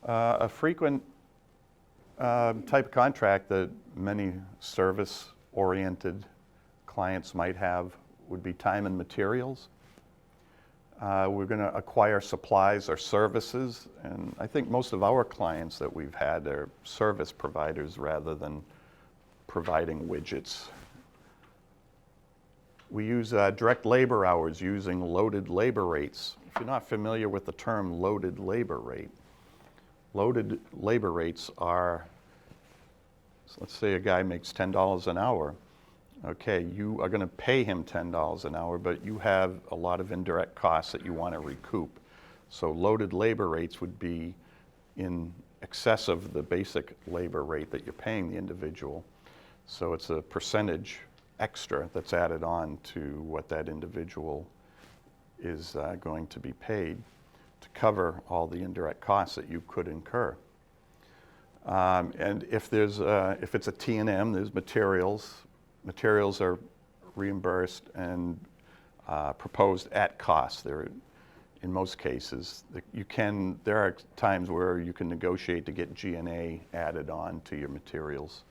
A frequent type of contract that many service-oriented clients might have would be time and materials. We're going to acquire supplies or services, and I think most of our clients that we've had are service providers rather than providing widgets. We use direct labor hours using loaded labor rates. If you're not familiar with the term loaded labor rate are, so let's say a guy makes $10 an hour. Okay, you are going to pay him $10 an hour, but you have a lot of indirect costs that you want to recoup. So loaded labor rates would be in excess of the basic labor rate that you're paying the individual. So it's a percentage extra that's added on to what that individual is going to be paid to cover all the indirect costs that you could incur. And if it's a T&M, there's materials. Materials are reimbursed and proposed at cost. In most cases, there are times where you can negotiate to get G&A added on to your materials.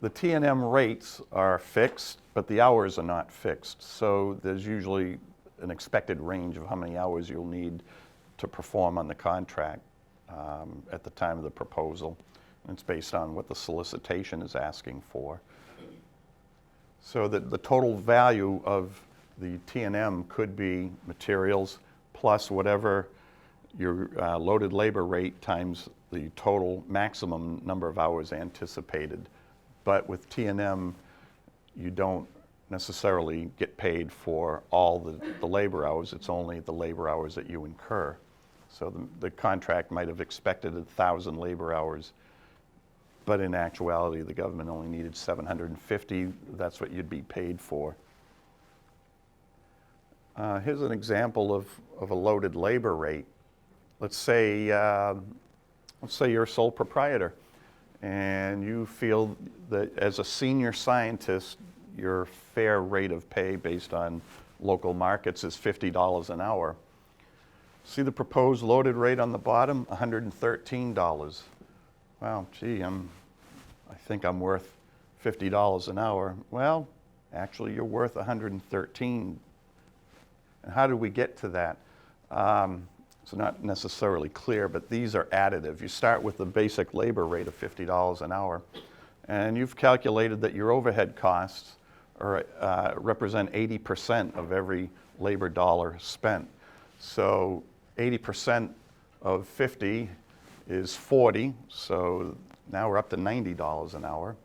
The T&M rates are fixed, but the hours are not fixed. So there's usually an expected range of how many hours you'll need to perform on the contract at the time of the proposal. And it's based on what the solicitation is asking for. So the total value of the T&M could be materials plus whatever your loaded labor rate times the total maximum number of hours anticipated. But with T&M, you don't necessarily get paid for all the labor hours. It's only the labor hours that you incur. So the contract might have expected 1,000 labor hours, but in actuality, the government only needed 750. That's what you'd be paid for. Here's an example of a loaded labor rate. Let's say you're a sole proprietor, and you feel that as a senior scientist, your fair rate of pay based on local markets is $50 an hour. See the proposed loaded rate on the bottom, $113. Wow, gee, I think I'm worth $50 an hour. Well, actually, you're worth $113. And how did we get to that? It's not necessarily clear, but these are additive. You start with the basic labor rate of $50 an hour, and you've calculated that your overhead costs represent 80% of every labor dollar spent. So 80% of 50 is 40, so now we're up to $90 an hour.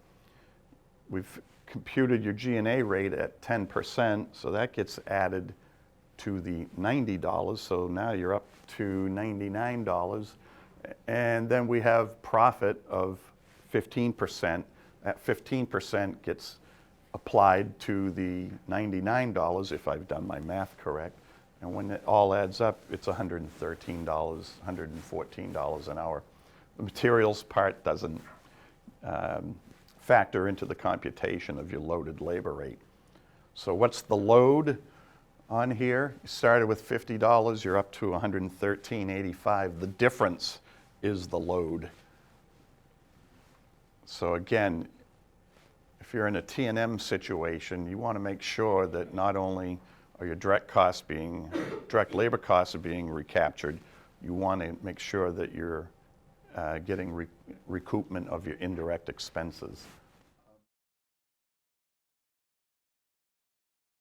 We've computed your G&A rate at 10%, so that gets added to the $90, so now you're up to $99. And then we have profit of 15%. That 15% gets applied to the $99, if I've done my math correct. And when it all adds up, it's $113, $114 an hour. The materials part doesn't factor into the computation of your loaded labor rate. So what's the load on here? You started with $50, you're up to $113.85. The difference is the load. So again, if you're in a T&M situation, you want to make sure that not only are your direct labor costs are being recaptured, you want to make sure that you're getting recoupment of your indirect expenses.